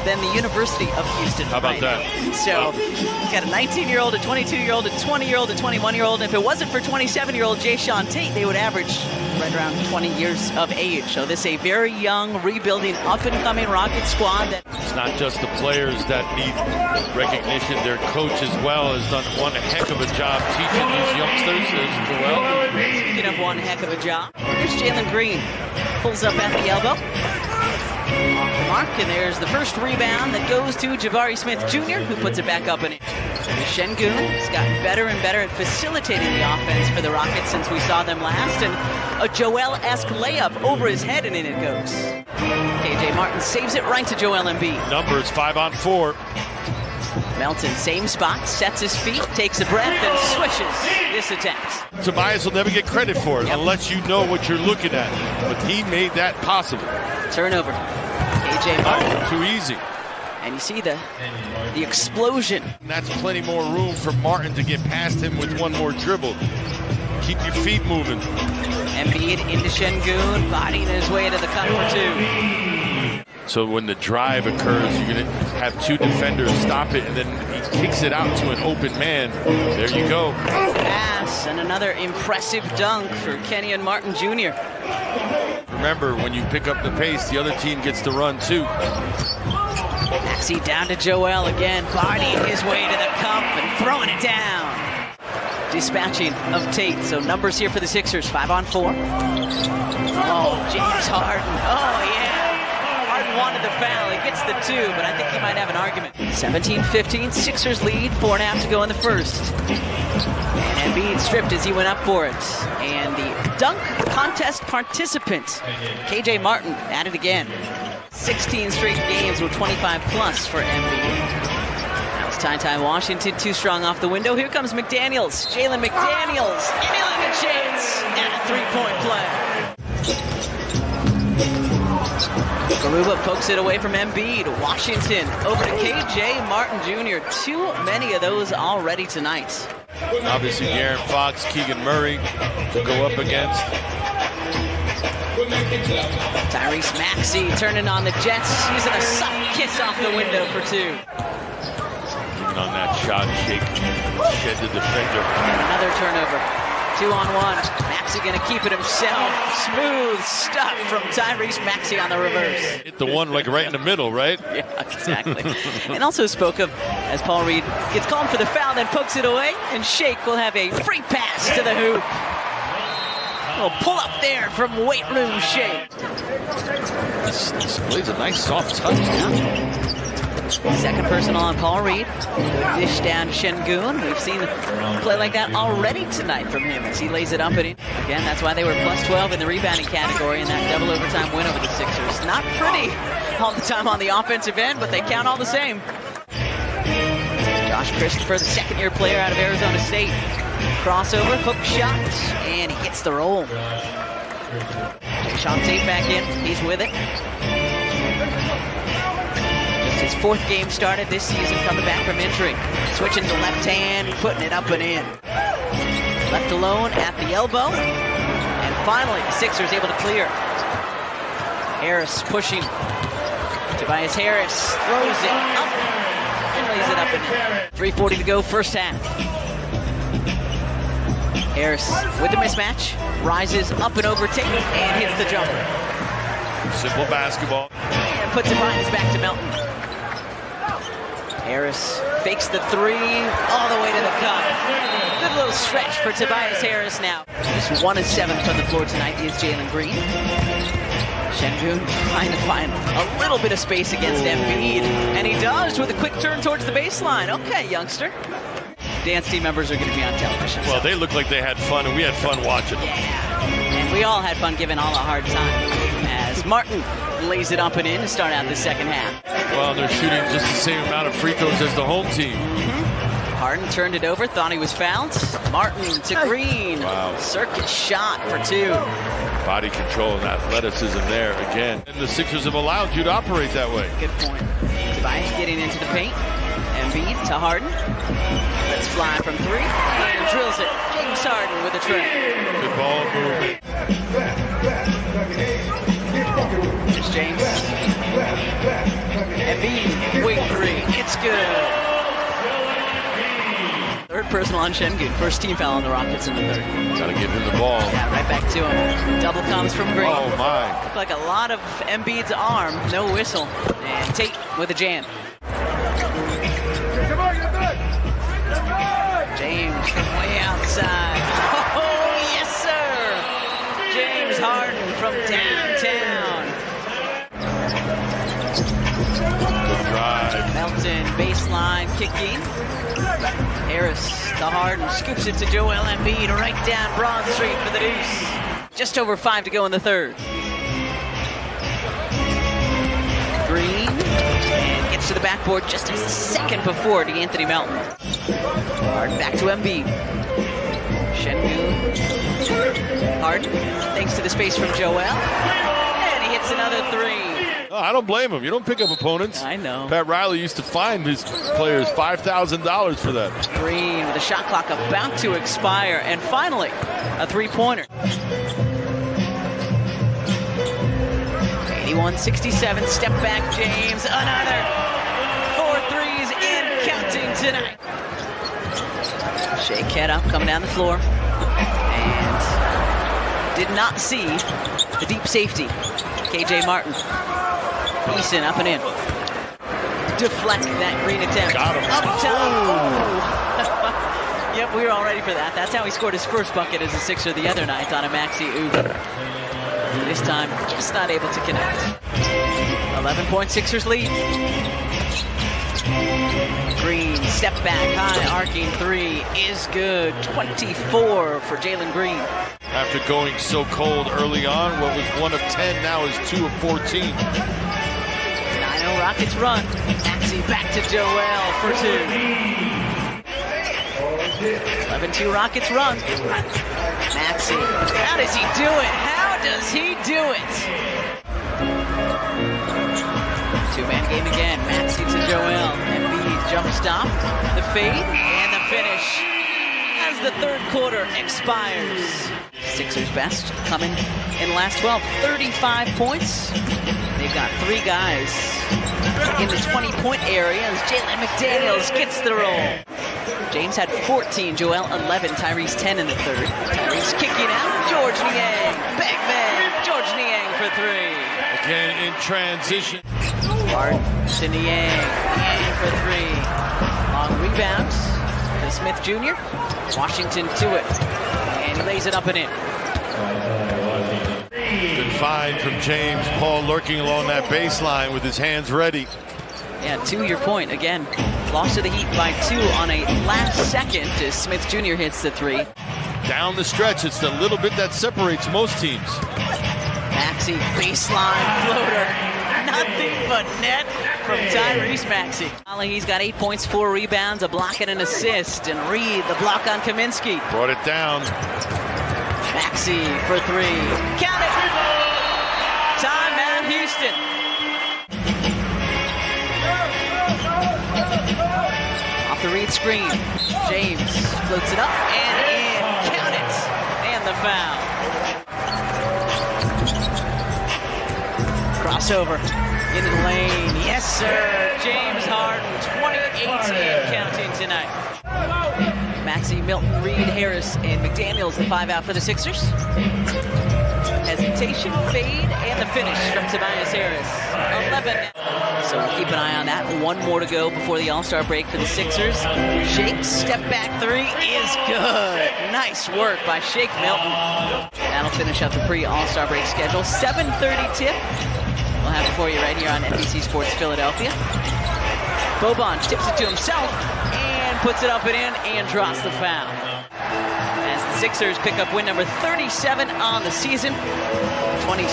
than the University of Houston. How about that? So you got a 19-year-old, a 22-year-old, a 20-year-old, a 21-year-old. If it wasn't for 27-year-old Jae'Sean Tate, they would average right around 20 years of age. So this is a very young, rebuilding, up-and-coming Rocket squad. It's not just the players that need recognition. Their coach as well has done one heck of a job teaching these youngsters as well. Speaking of one heck of a job, here's Jalen Green. Pulls up at the elbow. Off the mark, and there's the first rebound that goes to Jabari Smith Jr., who puts it back up in it. Sengun has gotten better and better at facilitating the offense for the Rockets since we saw them last, and a Joel-esque layup over his head, and in it goes. KJ Martin saves it right to Joel Embiid. Numbers 5 on 4. Melton, same spot, sets his feet, takes a breath, and swishes this attempt. Tobias will never get credit for it unless you know what you're looking at. But he made that possible. Turnover. KJ Martin. Too easy. And you see the explosion. And that's plenty more room for Martin to get past him with one more dribble. Keep your feet moving. Embiid into Sengun, bodying his way to the cup for two. So when the drive occurs, you're going to have two defenders stop it, and then he kicks it out to an open man. There you go. Pass, and another impressive dunk for Kenyon Martin Jr. Remember, when you pick up the pace, the other team gets to run too. Maxey down to Joel again, bodying his way to the cup and throwing it down. Dispatching of Tate, so numbers here for the Sixers, 5 on 4. Oh, James Harden, oh yeah. Harden wanted the foul, he gets the 2, but I think he might have an argument. 17-15, Sixers lead, 4.5 to go in the first. And Embiid stripped as he went up for it. And the dunk contest participant, KJ Martin, at it again. 16 straight games with 25 plus for Embiid. Ty Washington, too strong off the window. Here comes McDaniels. Jalen McDaniels, feeling a chance at a three-point play. Garuba pokes it away from Embiid. Washington over to KJ Martin Jr. Too many of those already tonight. Obviously, De'Aaron Fox, Keegan Murray to go up against. Tyrese Maxey turning on the Jets, using a soft kiss off the window for 2. On that shot, shake, shed the defender. Another turnover. 2 on 1. Maxey gonna keep it himself. Smooth stuff from Tyrese Maxey on the reverse. Hit the one like right in the middle, right? Yeah, exactly. And also spoke of, as Paul Reed gets called for the foul, then pokes it away, and Shake will have a free pass to the hoop. We'll pull up there from weight room Shake. Displays a nice soft touch now. Second personal on Paul Reed. Dish down Sengun. We've seen a play like that already tonight from him as he lays it up at him. Again, that's why they were plus 12 in the rebounding category in that double overtime win over the Sixers. Not pretty all the time on the offensive end, but they count all the same. Josh Christopher, the second-year player out of Arizona State. Crossover, hook shot, and he gets the roll. Jae'Sean Tate back in. He's with it. His 4th game started this season, coming back from injury. Switching to left hand, putting it up and in. Left alone at the elbow. And finally, the Sixers able to clear. Harris pushing. Tobias Harris throws it up and lays it up and in. 3:40 to go, first half. Harris with the mismatch, rises up and over Tate and hits the jumper. Simple basketball. And puts it behind his back to Melton. Harris fakes the 3 all the way to the cup. Good little stretch for Tobias Harris now. Just 1 of 7 from the floor tonight is Jalen Green. Sengun trying to find a little bit of space against Embiid. And he does with a quick turn towards the baseline. Okay, youngster. Dance team members are going to be on television. Well, they look like they had fun, and we had fun watching them. Yeah. And we all had fun giving all a hard time as Martin lays it up and in to start out the second half. Well, they're shooting just the same amount of free throws as the home team. Harden turned it over, thought he was fouled. Martin to Green. Wow. Circuit shot for 2. Body control and athleticism there again. And the Sixers have allowed you to operate that way. Good point. Tobias getting into the paint. Embiid to Harden. Let's fly from 3 and drills it. James Harden with a tray. Good ball movement. Here's James. Embiid good. Third personal on Şengün. First team foul on the Rockets in the third. Gotta give him the ball. Yeah, right back to him. Double comes from Green. Oh, my. Looked like a lot of Embiid's arm. No whistle. And Tate with a jam. James from way outside. Oh, yes, sir. James Harden from downtown. Drive. Melton, baseline, kicking. Harris, the Harden, scoops it to Joel Embiid, right down Broad Street for the deuce. Just over 5 to go in the third. Green, and gets to the backboard just a second before to Anthony Melton. Harden back to Embiid. Şengün. Harden, thanks to the space from Joel. And he hits another three. Oh, I don't blame him. You don't pick up opponents. I know. Pat Riley used to fine his players $5,000 for that. Green with the shot clock about to expire. And finally, a three-pointer. 81-67, step back James. Another 4 threes and counting tonight. Shake head up, coming down the floor. And did not see the deep safety. KJ Martin. Eason up and in. Deflect that Green attempt. Got him. Up top. Yep, we were all ready for that. That's how he scored his first bucket as a Sixer the other night on a Maxi Uber. This time, just not able to connect. 11-point Sixers lead. Green, step back, high, arcing three is good. 24 for Jalen Green. After going so cold early on, what was 1 of 10 now is 2 of 14. 9-0 Rockets run. Maxey back to Joel for 2. 11-2 Rockets run. Maxey, how does he do it? How does he do it? Two-man game again. Maxey to Joel. Embiid jump stop. The fade and the finish as the third quarter expires. Sixers best coming in the last 12. 35 points. They've got 3 guys in the 20-point area as Jalen McDaniels gets the roll. James had 14, Joel 11, Tyrese 10 in the third. Tyrese kicking out, George Niang. Big man, George Niang for 3. Again in transition. Harden to Niang. Niang for 3. Long rebounds to Smith Jr. Washington to it. And he lays it up and in. Good find from James. Paul lurking along that baseline with his hands ready. Yeah, to your point, again, lost to the Heat by 2 on a last second as Smith Jr. hits the 3. Down the stretch, it's the little bit that separates most teams. Maxey, baseline floater. Nothing but net from Tyrese Maxey. He's got 8 points, 4 rebounds, a block and an assist. And Reed, the block on Kaminsky. Brought it down. Maxey for 3. Count it! Timeout, Houston. Off the Reed screen. James floats it up and in. Count it! And the foul. Crossover into the lane. Yes, sir. James Harden, 28 and counting tonight. Maxey, Milton, Reed, Harris, and McDaniels, the 5 out for the Sixers. Hesitation, fade, and the finish from Tobias Harris. 11. So we'll keep an eye on that. 1 more to go before the All-Star break for the Sixers. Shake, step back 3 is good. Nice work by Shake Milton. That'll finish up the pre-All-Star break schedule. 7:30 tip. We'll have it for you right here on NBC Sports Philadelphia. Boban tips it to himself and puts it up and in and draws the foul. As the Sixers pick up win number 37 on the season. 27.